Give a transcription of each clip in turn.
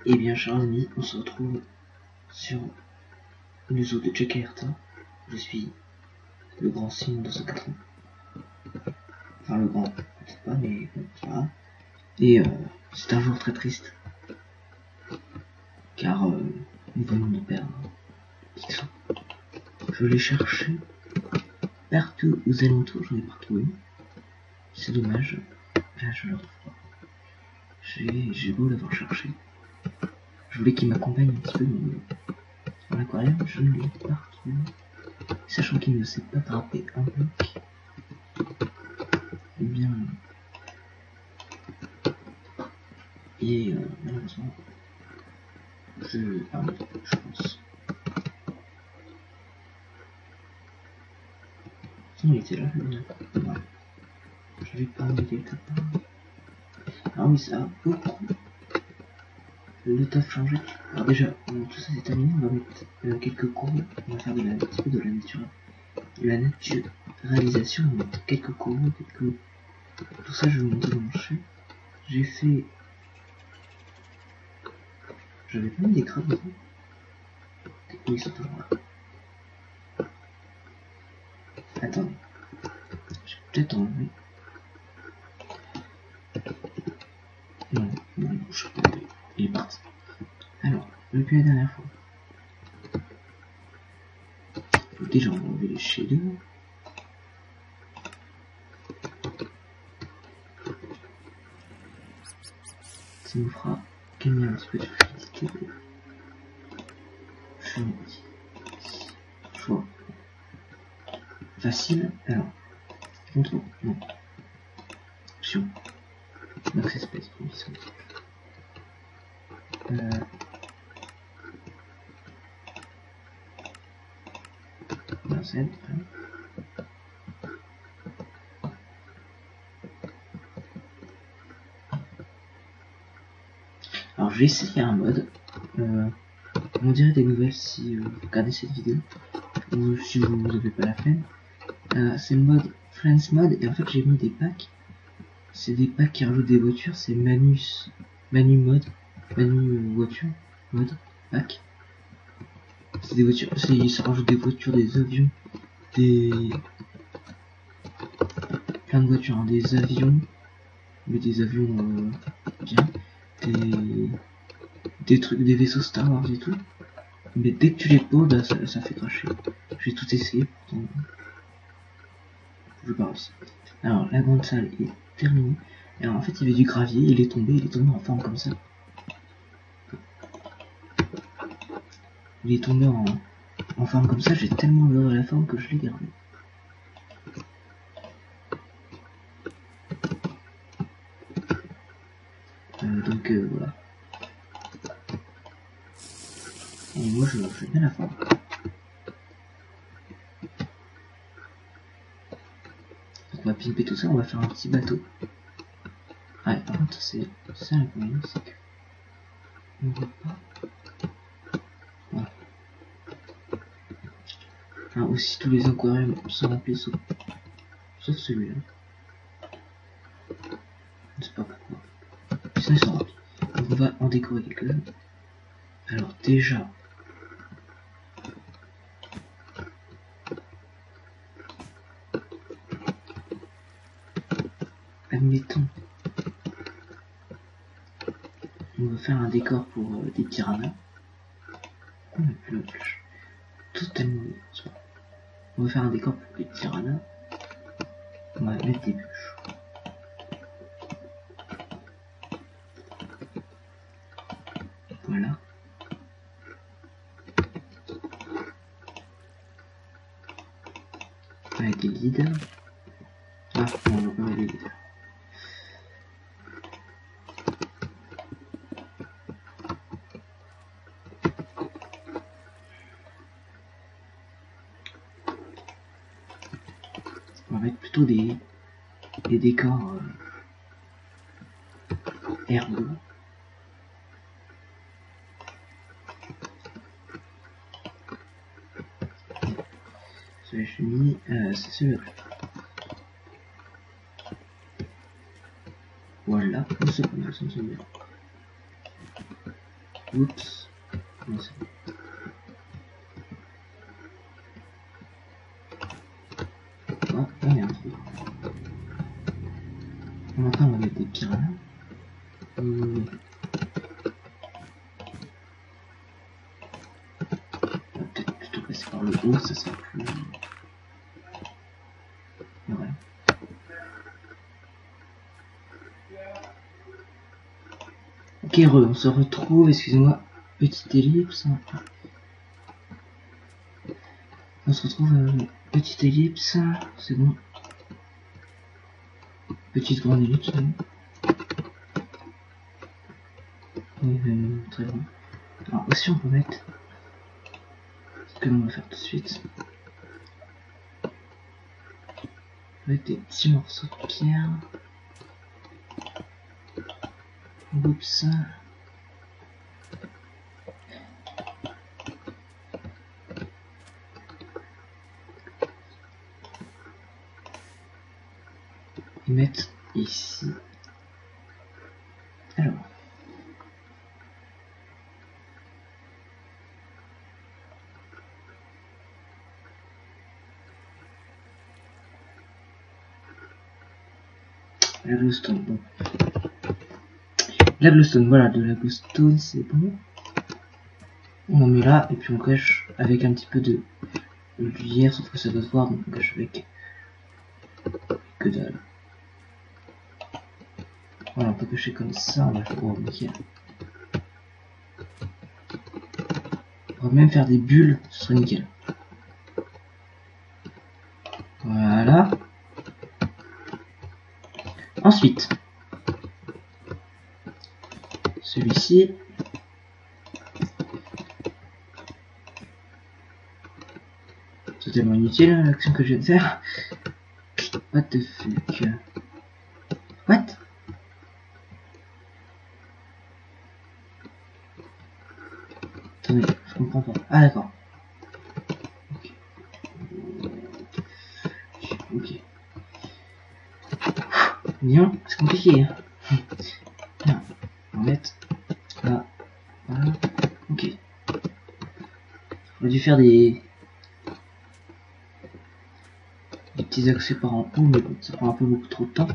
Et bien, chers amis, on se retrouve sur une zone de Jakarta. Je suis le grand Simon de 180. Enfin, le grand, peut-être pas, mais bon, c'est pas grave. Et c'est un jour très triste. Car nous venons de perdre Picsou. Je l'ai cherché partout aux alentours, je n'ai pas retrouvé. C'est dommage. Là, je le retrouve pas. J'ai beau l'avoir cherché. Je voulais qu'il m'accompagne un petit peu dans l'aquarium, je ne l'ai pas retrouvé. Sachant qu'il ne sait pas attraper un bloc. Eh bien... Et malheureusement... je pense. Il était là, le voilà. Je vais pas enlever quelque part. Ah oui, ça a beaucoup le taf changé. Alors déjà, tout ça c'est terminé, on va mettre quelques courbes, on va faire un petit peu de la naturalisation, on va mettre quelques courbes, tout ça je vais vous montrer dans mon chien. J'ai fait... J'avais pas mis des crabes dedans. Oui, ils sont toujours là. Attends. J'ai peut-être enlevé. Non, il bouge pas. Il est parti. Alors, depuis la dernière fois. Déjà, on va enlever les shaders. Ça nous fera gagner un petit peu de fluidité. Choix. Facile. Alors, contrôle. Non. Option. Max espèce. Z. Alors, je vais essayer un mode. On dirait des nouvelles si vous regardez cette vidéo. Ou si vous n'avez pas la flemme. C'est le mode Friends Mode. Et en fait, j'ai mis des packs. C'est des packs qui rajoutent des voitures. C'est Manu Mode. Manu voiture. Mode. Pack. C'est des voitures. Ça rajoute des voitures, des avions. Plein de voitures. Hein, des avions. Mais des avions bien. Des trucs, des vaisseaux Star Wars et tout. Mais dès que tu les poses, bah, ça fait cracher. J'ai tout essayé, pourtant. Je parle aussi. Alors, la grande salle est terminée. Et alors, en fait, il y avait du gravier, il est tombé en forme comme ça. Il est tombé en forme comme ça, j'ai tellement adoré la forme que je l'ai gardé. Donc, voilà. Et moi, je fais bien la forme. Donc, on va pimper tout ça, on va faire un petit bateau. Ouais, par contre, c'est ça la problème, c'est que on voit pas. Voilà. Enfin, aussi, tous les aquariums sont remplis sauf celui-là. Je sais pas pourquoi. Sinon, ils sont remplis. Donc, on va en décorer quelques-uns. Alors, déjà, admettons, on va faire un décor pour des piranhas. On n'a plus la flèche. Totalement. On va faire un décor pour les piranhas. On va mettre des bûches. Voilà. Avec des leaders. Ah, non, on va pas mettre des leaders. On va mettre plutôt des décors herbeux. Celui que j'ai mis, c'est celui-là. Voilà, c'est pas mal, ça me semble bien. Oups. Non, c'est bon. Ah, là, il y a un trou. Maintenant, on va mettre des piranhas. On va peut-être plutôt passer par le haut, ça sera plus... Ouais. Ok, on se retrouve, excusez-moi, petite ellipse. On se retrouve, petite ellipse, c'est bon. Petite grande ellipse, oui, très bien. Alors aussi on peut mettre, ce que l'on va faire tout de suite, avec des petits morceaux de pierre. Oups. Et mettre ici. Alors. La glowstone, bon. La glowstone, voilà, de la glowstone, c'est bon. On en met là, et puis on cache avec un petit peu de lumière, sauf que ça doit se voir, donc on cache avec que dalle. Voilà, on peut cacher comme ça, on va faire nickel. On va même faire des bulles, ce serait nickel. Voilà. Ensuite, celui-ci. Totalement inutile l'action que je viens de faire. What the fuck? What? Attendez, je comprends pas. Ah d'accord. Ok. Bien, c'est compliqué. Bien. On va mettre là. Voilà. Ok. On a dû faire des petits accès par en haut, mais bon, ça prend un peu beaucoup trop de temps.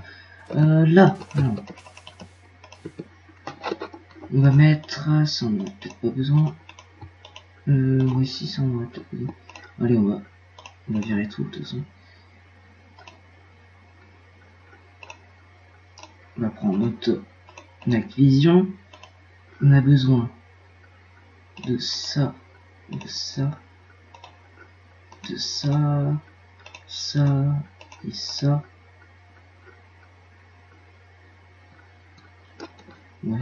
Là, alors. On va mettre ça, on en a peut-être pas besoin. Oui, si, ça, on en a peut-être besoin. Allez, on va virer tout, de toute façon. On va prendre notre Night Vision. On a besoin de ça, de ça, de ça, ça et ça. Ouais.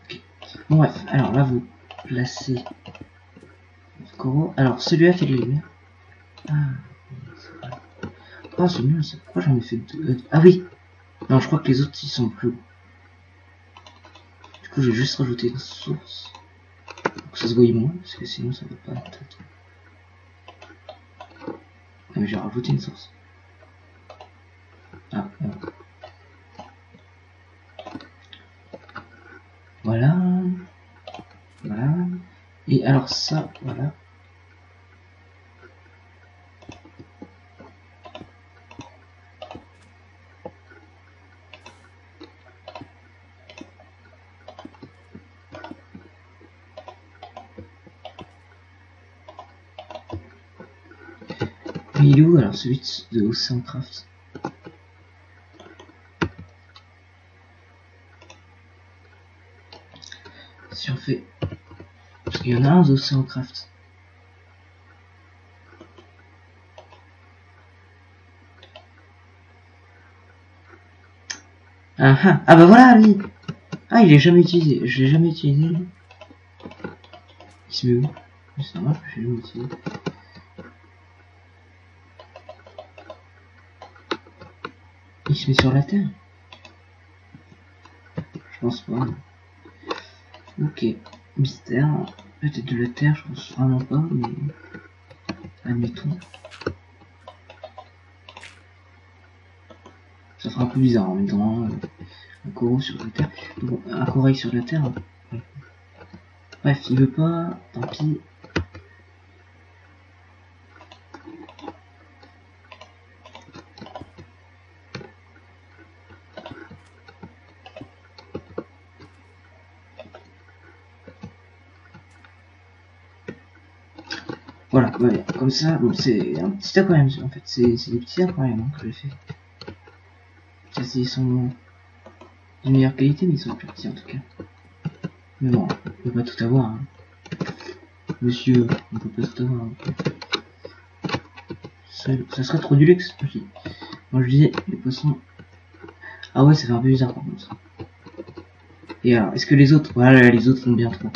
Okay. Bon bref, alors là vous placez votre coraux. Alors celui-là fait de la lumière. Ah, oh c'est mieux ça. Pourquoi j'en ai fait deux? Ah oui. Non, je crois que les autres ils sont plus hauts. Du coup, j'ai juste rajouté une source pour que ça se voie moins, parce que sinon ça va pas être. Ah mais j'ai rajouté une source. Ah voilà. Voilà. Et alors ça, voilà. Mais il est où alors celui de Oceancraft? Si on fait... Parce qu'il y en a un d'Oceancraft. Ah bah voilà lui. Ah il est jamais utilisé. Je l'ai jamais utilisé lui. Il se met où? C'est normal que je l'ai jamais utilisé. Il se met sur la terre? Je pense pas. Ok. Mystère. Peut-être de la terre, je pense vraiment pas, mais... Admettons. Ça fera un peu bizarre en même temps. Un corail sur la terre. Bon, un corail sur la terre. Ouais. Bref, il veut pas, tant pis. Voilà, ouais, comme ça, bon, c'est un petit aquarium en fait, c'est des petits aquariums hein, que j'ai fait. Ils sont de meilleure qualité, mais ils sont plus petits en tout cas. Mais bon, on peut pas tout avoir. Hein. Monsieur, on peut pas tout avoir. Hein. Ça serait trop du luxe. Okay. Moi je disais, les poissons. Ah ouais, ça fait un peu bizarre par contre. Et alors, est-ce que les autres. Voilà, les autres font bien trop.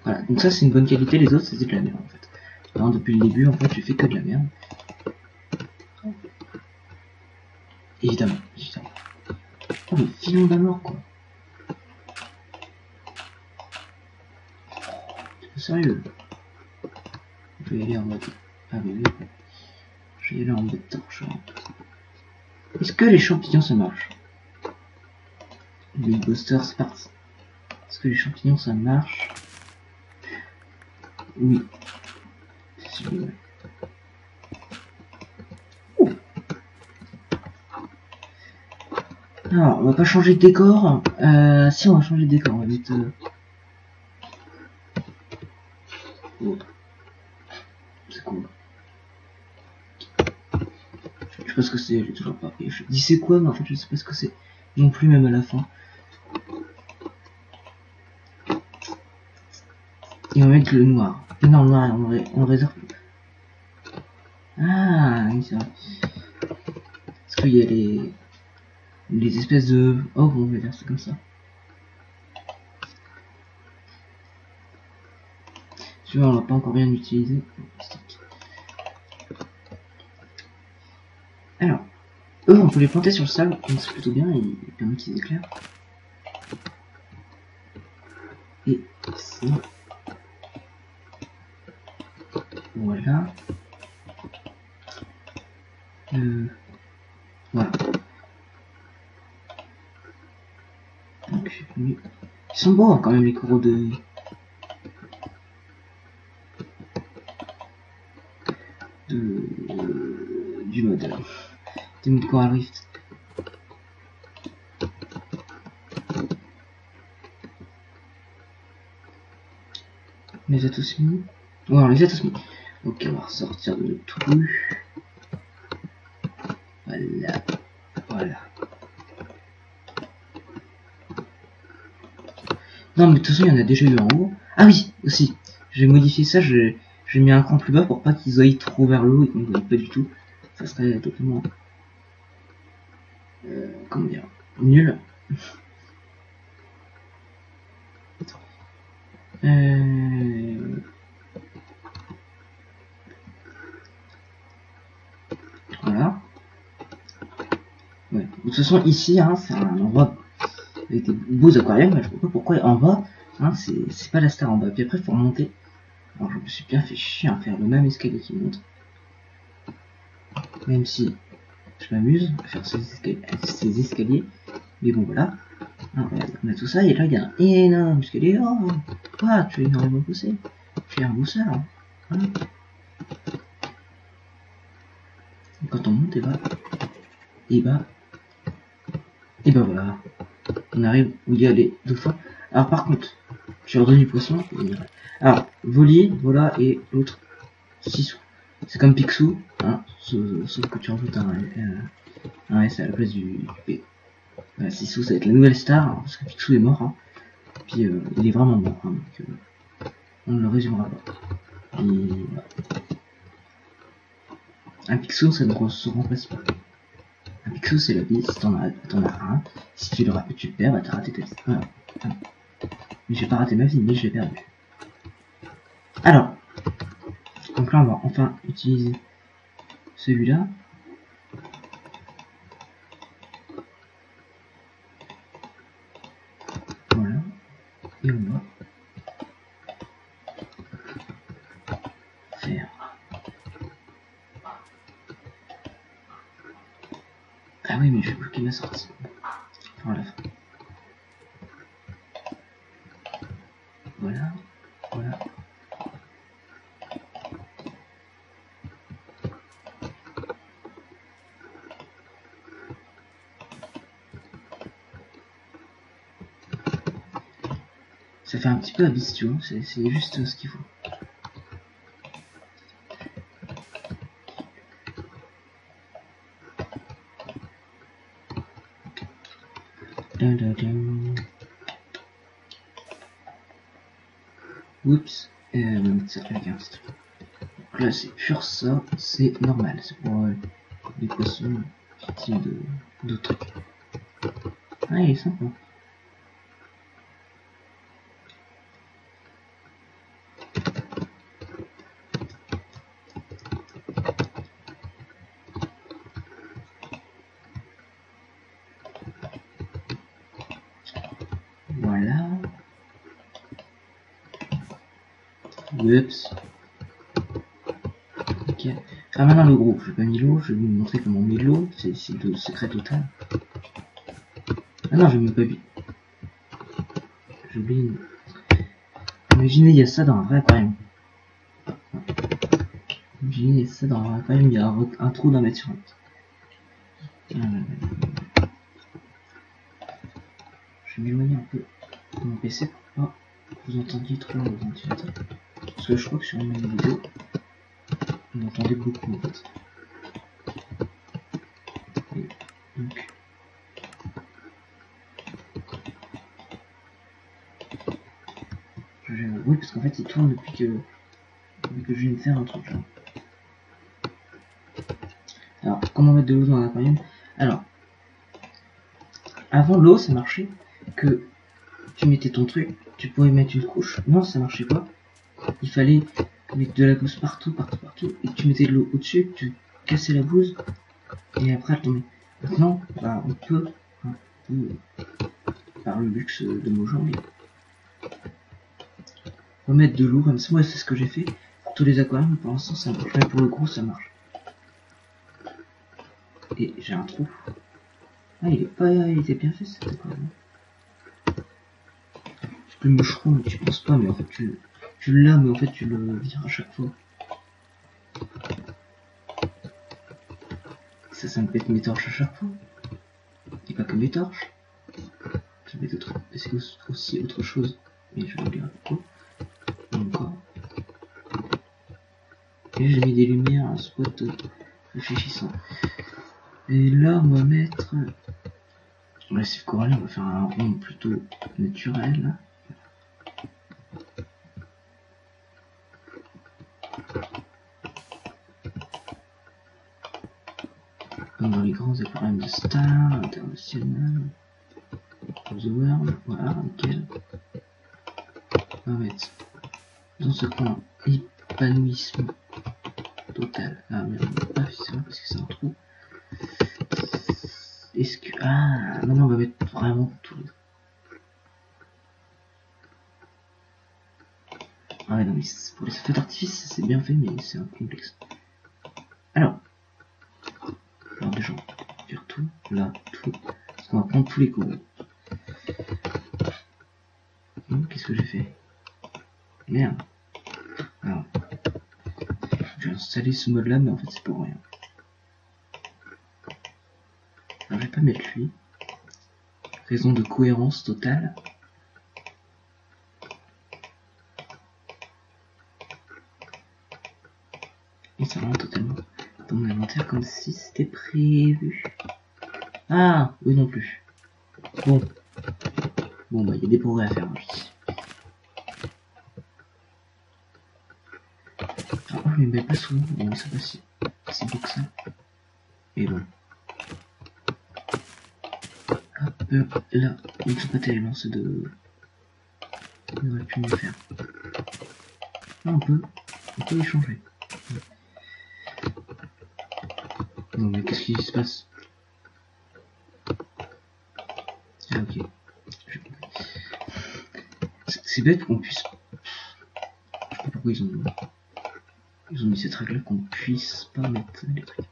Voilà, donc ça c'est une bonne qualité, les autres c'était de la merde en fait. Alors, depuis le début, en fait, j'ai fait que de la merde. Évidemment, évidemment. Oh, le filon d'amour quoi. Sérieux. Je vais y aller en mode. Ah oui, oui. Je vais y aller en mode torche. Est-ce que les champignons ça marche? Les boosters c'est parti. Est-ce que les champignons ça marche? Oui. C'est vrai. Alors, on va pas changer de décor. Si, on va changer de décor. On va mettre. Oh. C'est cool. Je sais pas ce que c'est, j'ai toujours pas. Je dis c'est quoi, mais en fait, je sais pas ce que c'est. Non plus, même à la fin. Et on va mettre le noir. Non, le noir, on le réserve. Ah, oui, c'est vrai. Parce qu'il y a les espèces de. Oh, bon, on va dire c'est comme ça. Tu vois, on n'a pas encore bien utilisé. Alors, eux, on peut les planter sur le sable, donc c'est plutôt bien, il permet qu'ils éclairent. Et ici. Voilà. Voilà. Donc, ils sont beaux hein, quand même les coraux du mode Coral Rift. On les a tous mis. Ouais, on les a tous mis. Ok, on va ressortir de notre trou. Voilà. Voilà. Non, mais de toute façon, il y en a déjà eu en haut. Ah oui, aussi. Je vais modifier ça, j'ai mis un cran plus bas pour pas qu'ils aillent trop vers le haut et qu'on ne voit pas du tout. Ça serait totalement. Comment dire, nul. Voilà. Ouais. De toute façon, ici, hein, c'est un endroit avec des beaux aquariums. Je vois pas pourquoi en bas, hein, c'est pas la star en bas. Puis après, il faut remonter. Alors, je me suis bien fait chier à faire le même escalier qui monte. Même si je m'amuse à faire ces escaliers. Mais bon, voilà. Ah, regarde, on a tout ça, et là, il y a un énorme escalier. Oh, quoi, tu es énormément poussé. Tu es un booster. Hein. Voilà. Et quand on monte, et bah, voilà. On arrive où il y a les dauphins. Alors, par contre, je redonne du poisson. Alors, Volier, voilà, et l'autre, Sissou. C'est comme Picsou, hein, sauf que tu rajoutes un S à la place du P. Voilà, Sissou, ça va être la nouvelle star, hein, parce que Picsou est mort. Hein. Puis, il est vraiment mort, hein, donc on ne le résumera pas. Et, voilà. Un Picsou, ça ne se remplace pas. Un Picsou, c'est la vie, si t'en as un. Si tu le perds, bah t'as raté ta vie. Voilà. Mais j'ai pas raté ma vie, mais je l'ai perdu. Alors, donc là, on va enfin utiliser celui-là. Voilà. Et on va faire Ah oui, mais je vais bloquer ma sortie. Enfin, la fin. Voilà. Voilà. Ça fait un petit peu abyss, tu vois, c'est juste ce qu'il faut. Oups, on va mettre ça avec un petit truc. Donc là, c'est pur ça, c'est normal, c'est pour les poissons, ce type de trucs. Ah, il est sympa. Voilà. Oups. Ok. Ah, maintenant le gros, j'ai pas mis l'eau, je vais vous montrer comment on met l'eau, c'est le secret total. Ah non, j'ai même pas bu. J'ai oublié. Imaginez, il y a ça dans un vrai aquarium. Imaginez, il y a ça dans un aquarium, il y a un trou d'un mètre sur l'autre. Je vais m'éloigner un peu de mon PC pour pas que vous entendiez trop le ventilateur. Parce que je crois que sur une vidéo, on entendait beaucoup en fait. Et donc, oui, parce qu'en fait il tourne depuis que je viens de faire un truc là. Alors, comment mettre de l'eau dans un aquarium? Alors, avant l'eau ça marchait que tu mettais ton truc, tu pouvais mettre une couche. Non, ça marchait pas. Il fallait mettre de la gousse partout, et tu mettais de l'eau au-dessus, tu cassais la bouse, et après elle tombait. Maintenant, bah, on peut, par le luxe de Mojang, remettre de l'eau comme ça. Moi, c'est ce que j'ai fait pour tous les aquariums. Pour l'instant, ça marche. Même pour le gros, ça marche. Et j'ai un trou. Ah, il était bien fait cet aquarium. C'est le moucheron, mais tu penses pas, mais en fait, tu l'as, mais en fait, tu le vires à chaque fois. Ça me pète mes torches à chaque fois. Et pas que mes torches. Ça pète aussi autre chose. Mais je vais vous dire pourquoi. Encore. Et j'ai mis des lumières à un spot réfléchissant. Et là, on va mettre... Récif corallien, on va faire un rond plutôt naturel. Comme dans les grands aquariums de Star, International, The World, voilà, nickel. On va mettre dans ce coin épanouissement total. Ah merde, ah c'est vrai parce que c'est un trou. Est-ce que... Ah, maintenant on va mettre vraiment tout le... Ah ouais, non mais pour les feux d'artifice c'est bien fait mais c'est un complexe. Alors déjà, faire tout, là, tout. Parce qu'on va prendre tous les coraux. Qu'est-ce que j'ai fait? Merde. Alors, je vais installer ce mode là, mais en fait c'est pour rien. Alors je vais pas mettre lui. Raison de cohérence totale. Et ça rentre totalement dans mon inventaire comme si c'était prévu. Ah, oui non plus. Bon. Bon bah il y a des progrès à faire, hein, je dis. Alors, je ne mets pas souvent, bon c'est pas si beau que ça. Et bon. Hop, là, ils sont pas terribles, hein, ceux de... On aurait pu mieux faire. Là on peut y changer. Non mais qu'est-ce qui se passe? Ah ok. C'est bête qu'on puisse... Je sais pas pourquoi ils ont mis cette règle là qu'on puisse pas mettre les trucs.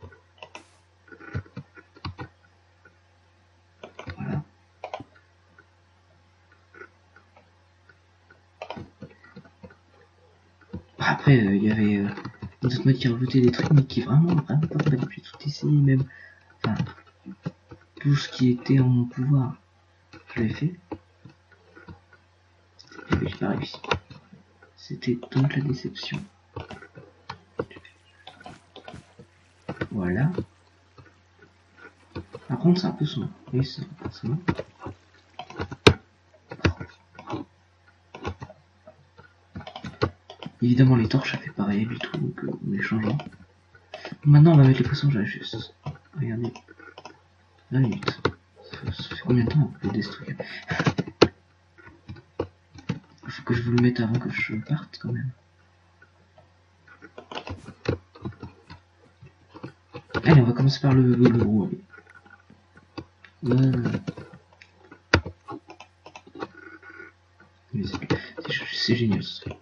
Après, il y avait d'autres modes qui rajoutaient des trucs, mais qui vraiment pas fallait plus tout essayer, même. Enfin, tout ce qui était en mon pouvoir, je l'ai fait. Et j'ai pas réussi. C'était donc la déception. Voilà. Par contre, c'est un peu sombre. Oui, c'est forcément. Évidemment, les torches, ça fait pas rien du tout, donc on les changeant. Maintenant, on va mettre les poissons, j'ai juste. Regardez. 20 minutes. Ça fait combien de temps on peut détruire? Il faut que je vous le mette avant que je parte, quand même. Allez, on va commencer par le gros. C'est génial ce truc.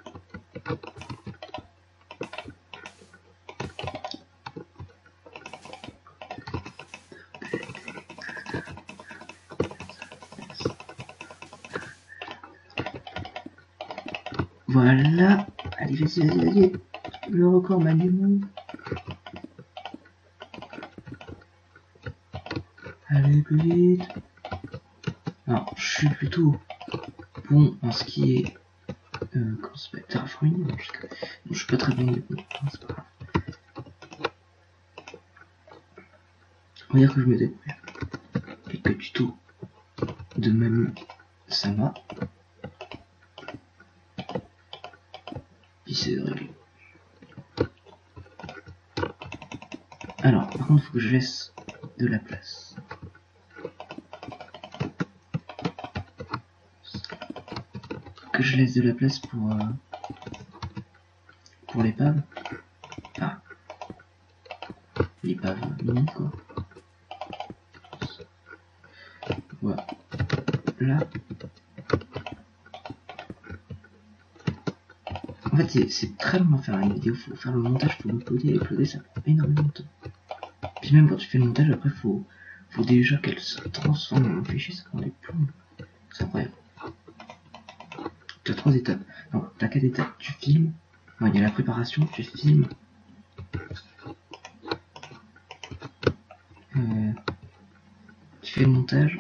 Voilà. Allez, vas-y. Le record manuel. Allez, plus vite. Alors, je suis plutôt bon en ce qui est... comment ça s'appelle, terraforming. Non, je suis pas très bon du coup. Non, c'est pas grave. On va dire que je me débrouille. Quelques tutos de Manu, ça va. Puis c'est réglé. Alors, par contre, il faut que je laisse de la place. Que je laisse de la place pour l'épave. Ah, l'épave mini quoi. Voilà. Là. En fait, c'est très long à faire une vidéo. Faut faire le montage, faut uploader, ça prend énormément de temps. Puis même quand tu fais le montage, après, faut déjà qu'elle se transforme en fichier, ça prend des plombs. C'est incroyable. Tu as 3 étapes. Non, t'as 4 étapes. Tu filmes. Il y a la préparation, tu filmes. Tu fais le montage.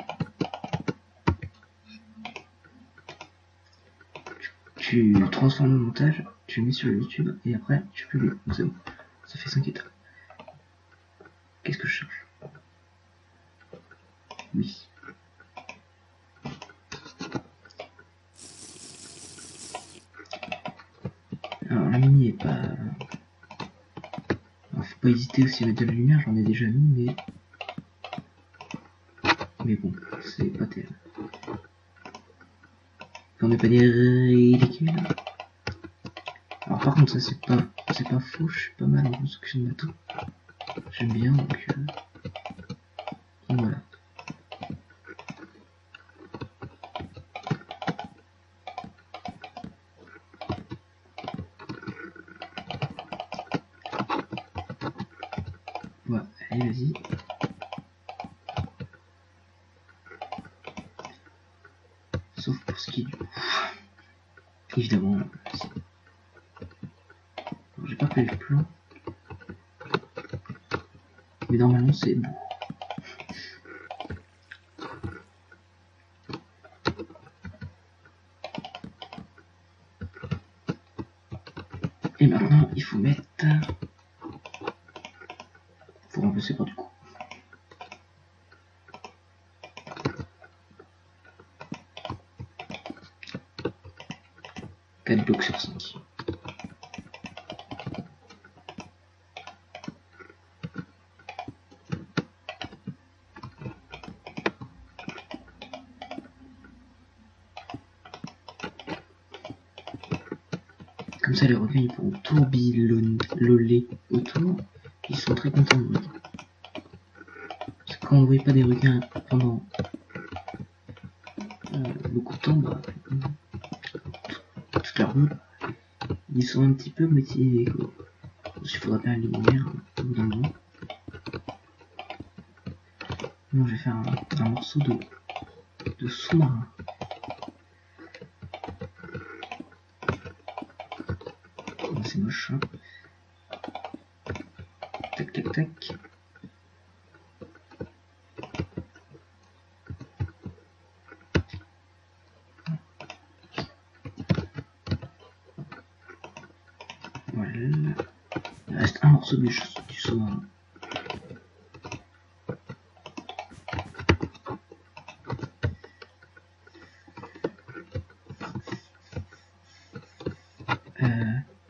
Tu transformes le montage, tu le mets sur YouTube et après tu publies. Donc c'est bon. Ça fait 5 étapes. Qu'est-ce que je cherche? Oui. Alors la mini est pas... Alors, faut pas hésiter aussi à mettre de la lumière, j'en ai déjà mis, mais bon, c'est pas terrible. On n'est pas des ridicules. Alors par contre ça c'est pas faux, je suis pas mal en construction de bateau. J'aime bien donc voilà. Voilà, allez vas-y. Sauf pour ce qui est du... Évidemment. J'ai pas fait le plan. Mais normalement c'est bon. Et maintenant il faut mettre... Faut remplacer par du coup. Quatre blocs sur 5. Comme ça, les requins ils pourront tourbillonner autour. Ils sont très contents de moi. Parce que quand on ne voit pas des requins pendant beaucoup de temps, bah, toute la route, ils sont un petit peu motivés. Quoi. Il faudra bien les lumières au bout d'un moment. Non, je vais faire un morceau de sous-marin. c'est moche. Hein. Tac, tac, tac. Voilà. Il reste un morceau du saumon.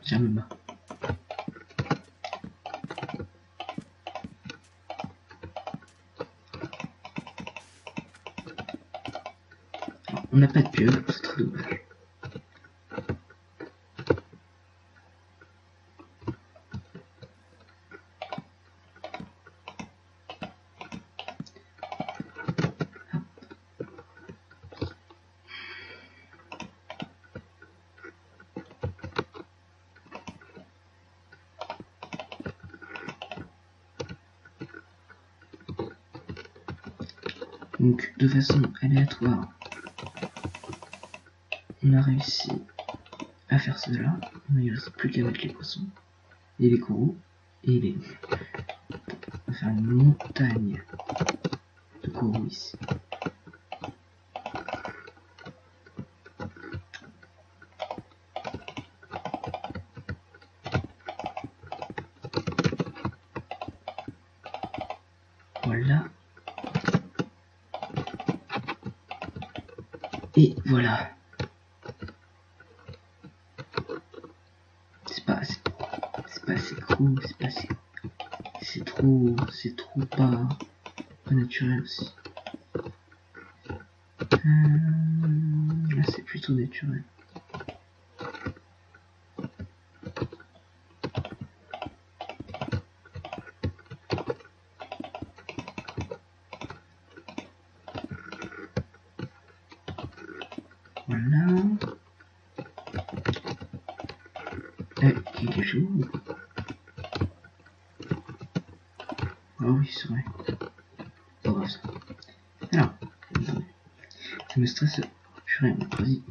Tiens, me bats. On n'a pas de pieuvre, c'est très dommage. Donc, de façon aléatoire, on a réussi à faire cela. Il ne reste plus qu'à mettre les poissons et les coraux et les... On va faire une montagne de coraux ici. Voilà. Et voilà. C'est pas assez cool, c'est trop pas naturel aussi. Là c'est plutôt naturel. Voilà. Quelque chose. Ah oui, c'est vrai. Pas grave ça. Alors, ça me stresse. Purée, vas-y.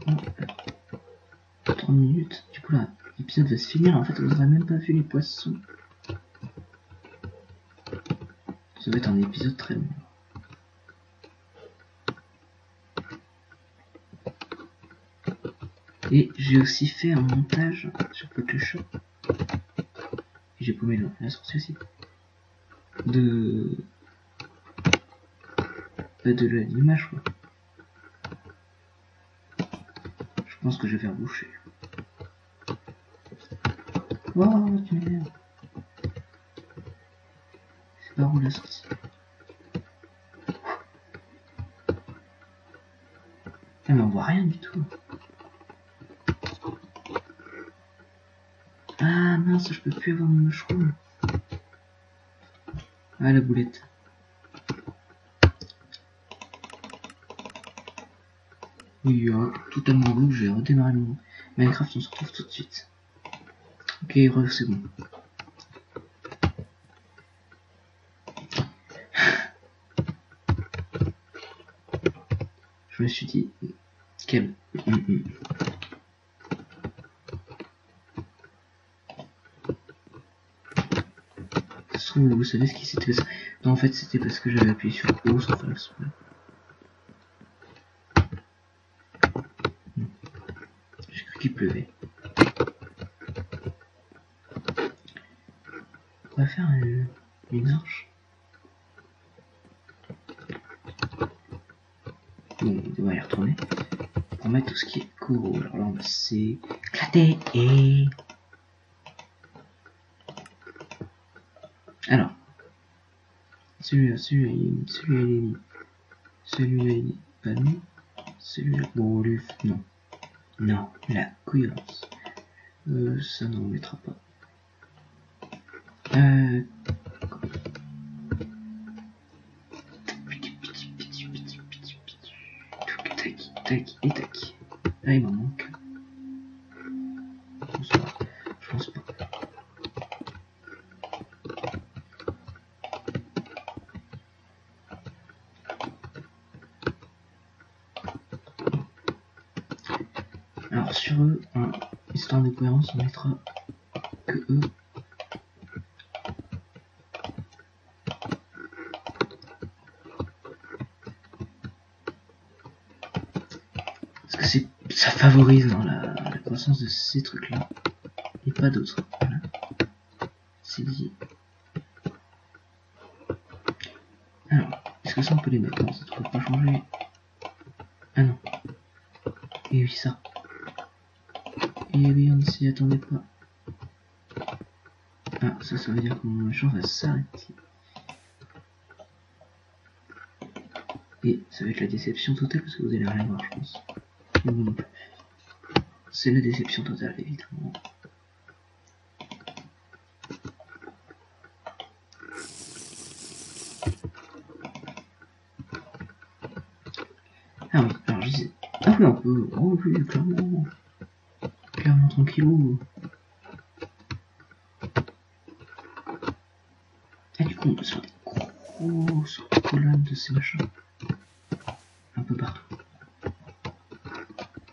3 minutes. Du coup là, l'épisode va se finir. En fait, on n'aurait même pas vu les poissons. Ça va être un épisode très long. Et j'ai aussi fait un montage sur Photoshop. J'ai paumé la sortie aussi. De l'image quoi. Je pense que je vais reboucher. Oh tu merde. C'est par où la sortie? Ah mais on voit rien du tout. Ah mince, je peux plus avoir mon mushroom. Ah la boulette. Oui, totalement bon, je vais redémarrer mon Minecraft, on se retrouve tout de suite. Ok, c'est bon. Je me suis dit, quel... Vous savez ce qui s'était passé? Non, en fait, c'était parce que j'avais appuyé sur O sans faire exprès. J'ai cru qu'il pleuvait. On va faire une arche. Bon, on va y retourner. Pour mettre tout ce qui est coraux. Alors là, on va s'éclater et... Alors. Celui-là, celui-là, il est pas mis. Celui-là, bon, lui, non. Non, la cohérence. Ça, non, on mettra pas. Tac, et tac. Ah, il m'en manque. Bonsoir. Je pense pas. Alors sur eux, histoire de cohérence, on mettra Parce que ça favorise dans la croissance de ces trucs-là. Et pas d'autres. Voilà. C'est lié. Alors, est-ce que ça on peut les mettre? Non, ça ne peut pas changer. Ah non. Et oui, ça. Et oui, on ne s'y attendait pas. Ah, ça veut dire que mon méchant va s'arrêter. Et ça va être la déception totale parce que vous allez rien voir, je pense. Non. C'est la déception totale, évidemment. Ah oui, alors je disais. Ah oui, on peut. Oh oui, clairement. Clairement, tranquillou. Ah, du coup, on peut se faire des grosses colonnes de ces machins. Un peu partout.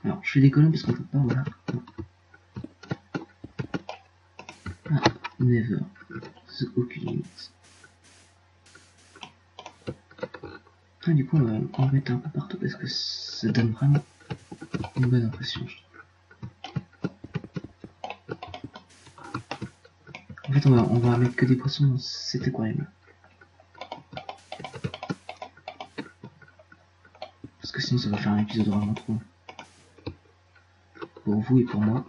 Alors, je fais des colonnes parce qu'on peut pas, voilà. Ah, never. C'est aucune limite. Ah, du coup, on va en mettre un peu partout parce que ça donne vraiment une bonne impression, je trouve. En fait, on va mettre que des poissons dans cet aquarium-là. Parce que sinon, ça va faire un épisode vraiment trop long. Pour vous et pour moi.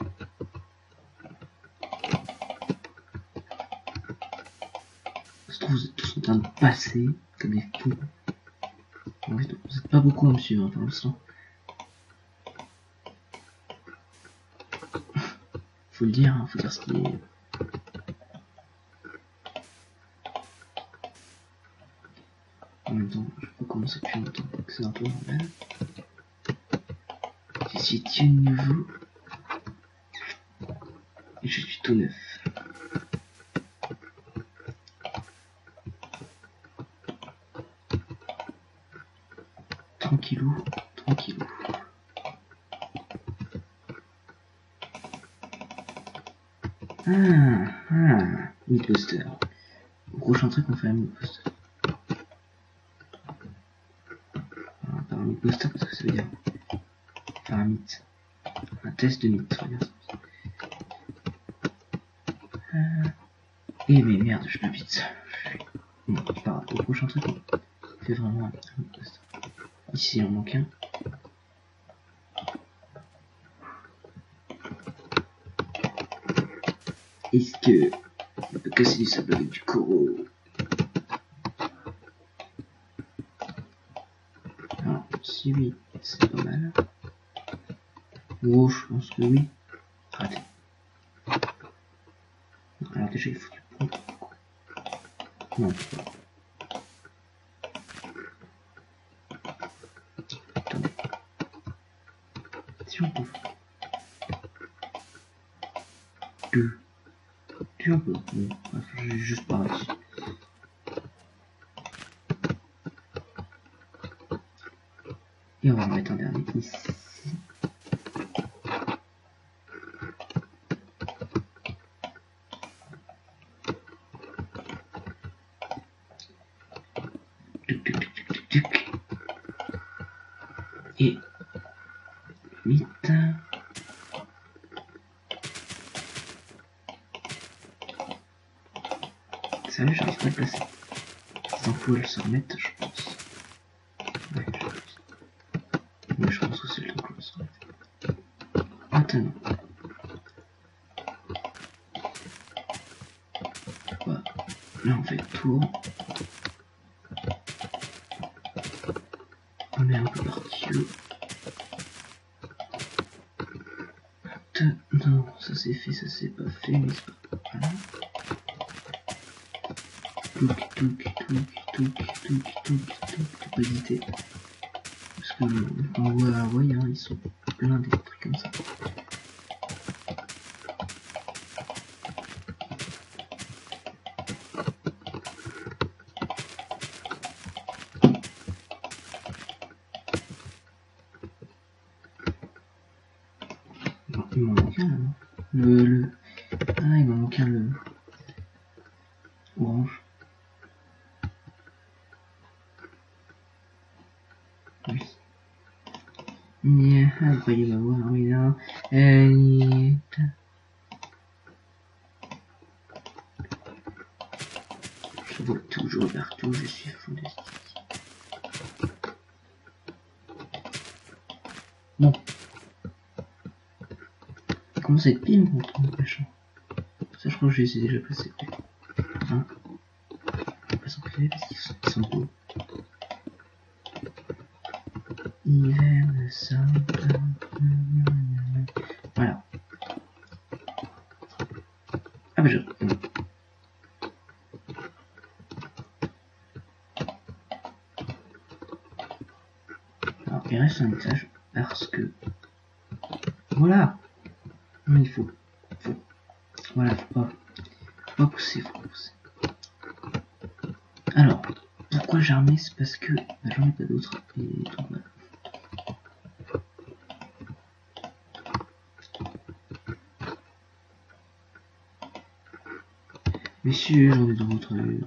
Ça se trouve, vous êtes tous en train de passer comme des fous. En fait, vous êtes pas beaucoup à me suivre pour l'instant. Faut le dire, hein, faut dire ce qui est. En même temps, je sais pas comment ça depuis longtemps, c'est un peu normal. Je suis tout nouveau. Et je suis tout neuf. Tranquillou, tranquillou. Meatbuster. Au prochain truc, on fait un Meatbuster. On va faire un Meatbuster parce que ça veut dire faire un meat. Un test de meat, regarde. Eh mais merde, je m'habite. Bon, c'est pas grave. Au prochain truc, on fait vraiment un Meatbuster. Ici, il en manque un. Est-ce que on peut casser du sable avec du coraux? Alors, si oui, c'est pas mal. Oh, je pense que oui. Raté. Alors déjà, il faut du pont. Non, pas. Attendez. Si on peut. Deux. Tu un peu. Bon, j'ai juste pas réussi. Et on va en mettre un dernier ici. Et vite. Sérieux, j'arrive pas à le placer. Les ampoules se remettent, je pense. Ouais, je pense. Mais je pense que c'est le temps que se remette. Maintenant. Voilà. Là, on fait le tour. On met un peu partout. Non, ça c'est fait, ça c'est pas fait, mais c'est pas. Voilà. Faut pas hésiter. Parce que on voit à Hawaï, hein, ils sont pleins des trucs comme ça. Bon, il m'en manque un, hein. Ah, il m'a manqué le orange. Oui. Vous voyez ma voix, oui, là. Je vois toujours partout, je suis fantastique. Bon. Il commence à être pile mon ton machin. Ça, je crois que je les ai déjà placés. Hein, on va pas s'en priver parce qu'ils sont beaux. Hiver de sapin. Voilà. Ah bah je... Alors il reste un étage parce que... Voilà. Non, il faut... Voilà, faut pas pousser, faut pas pousser. Alors, pourquoi j'ai armé? C'est parce que bah, j'en ai pas d'autres. Et donc voilà. Messieurs, j'en ai d'autres. Je vais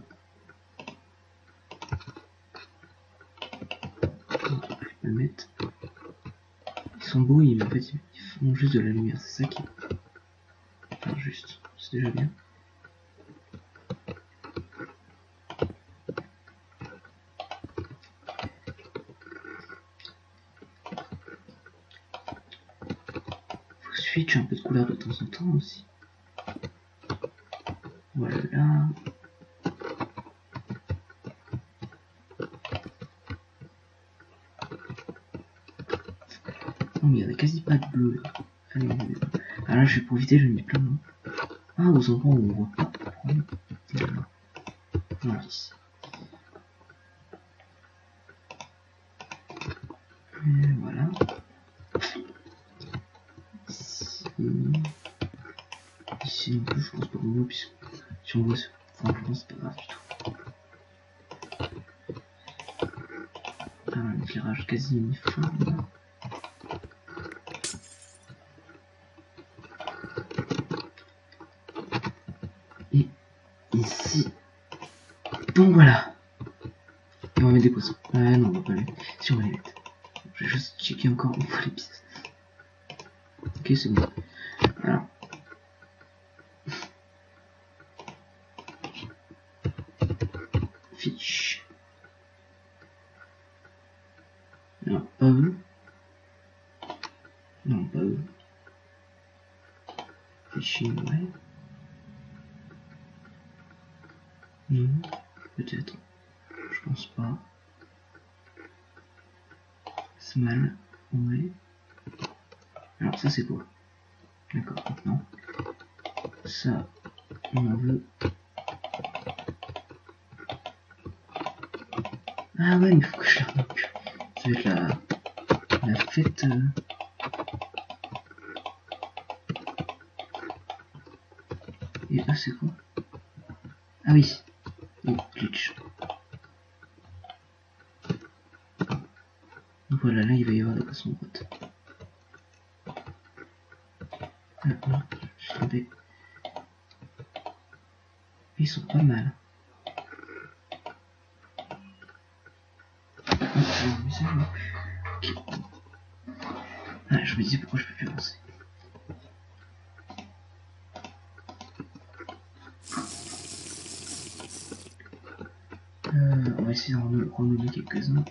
le mettre. Ils sont beaux, en fait, ils font juste de la lumière. C'est ça qui est... Enfin, juste. C'est déjà bien. Faut switch un peu de couleur de temps en temps aussi. Voilà. Non, mais il y en a quasi pas de bleu là. Allez, ah là, je vais profiter, je vais mettre plein de... Ah, aux endroits où on voit pas. Voilà, ici. Et voilà. Ici non plus, je pense pas qu'on voit, puisque si on voit, franchement, c'est pas grave du tout. Un éclairage quasi uniforme. Et ici. Donc voilà. Et on va mettre des poissons. Ah non, on va pas les mettre. Si on va les mettre. Je vais juste checker encore une fois les pièces. Ok, c'est bon. Alors. Fiche. Alors, pas eux. Non, pas eux. Fishing, ouais. Non, peut-être. Je pense pas. Small, ouais. Alors ça c'est quoi? D'accord, maintenant. Ça, on en veut. Ah ouais, il faut que je la renomme. Ça va être la fête. Et là c'est quoi? Ah oui. Oh, glitch. Donc voilà, là il va y avoir des poissons boîte. Ah non, je suis trompé. Ils sont pas mal. Okay. Ah, je me disais pourquoi je peux plus avancer. On va essayer d'en renommer quelques-uns.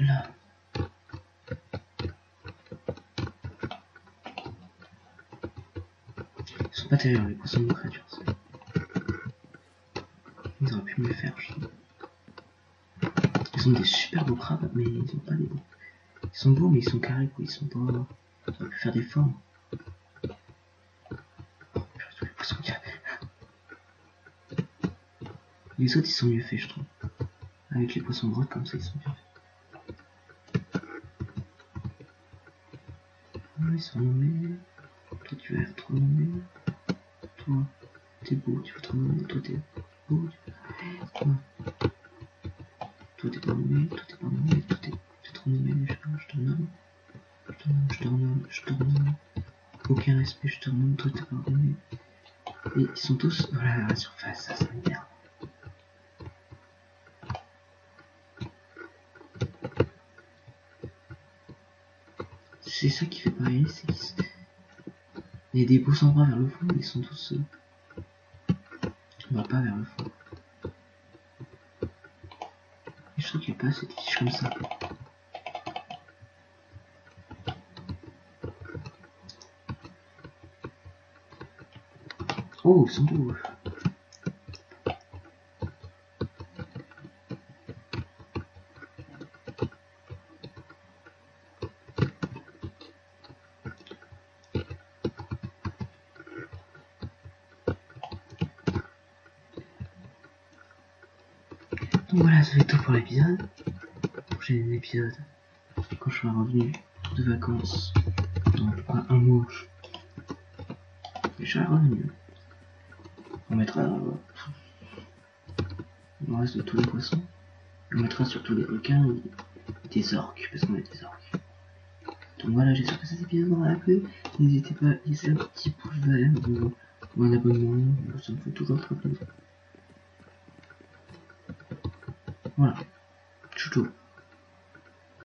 Là. Ils sont pas terribles, les poissons de créatures. Ils auraient pu mieux faire, je trouve. Ils ont des super beaux crabes, mais ils ont pas des beaux. Ils sont beaux, mais ils sont carrés, quoi. Ils sont pas... Ils auraient pu faire des formes. Oh, tous les poissons qu'il y a. Les autres, ils sont mieux faits, je trouve. Avec les poissons gros comme ça, ils sont bien faits. Ah, ils sont renommés. Toi, tu vas être renommé. toi. T'es beau, tu veux te renommer, toi t'es beau, toi. Toi t'es pas nommé, toi t'es pas nommé, toi t'es trop nommé déjà, je te renomme. Je te renomme. Aucun respect, je te renomme, toi t'es pas nommé. Et ils sont tous, voilà, à la surface, ça m'énerve. C'est ça qui fait pareil, c'est qu'il y a des beaux endroits vers le fond, mais ils sont tous... on va pas vers le fond. Et je trouve qu'il n'y a pas assez de fiches comme ça. Oh, ils sont beaux. Donc voilà, ça fait tout pour l'épisode. Prochain épisode, quand je serai revenu de vacances, dans pas un mois, je serai revenu. On mettra le reste de tous les poissons. On mettra surtout les requins et des orques, parce qu'on a des orques. Donc voilà, j'espère que cet épisode vous aura plu. N'hésitez pas à laisser un petit pouce vert ou un abonnement, ça me fait toujours très plaisir. Voilà, ciao ciao.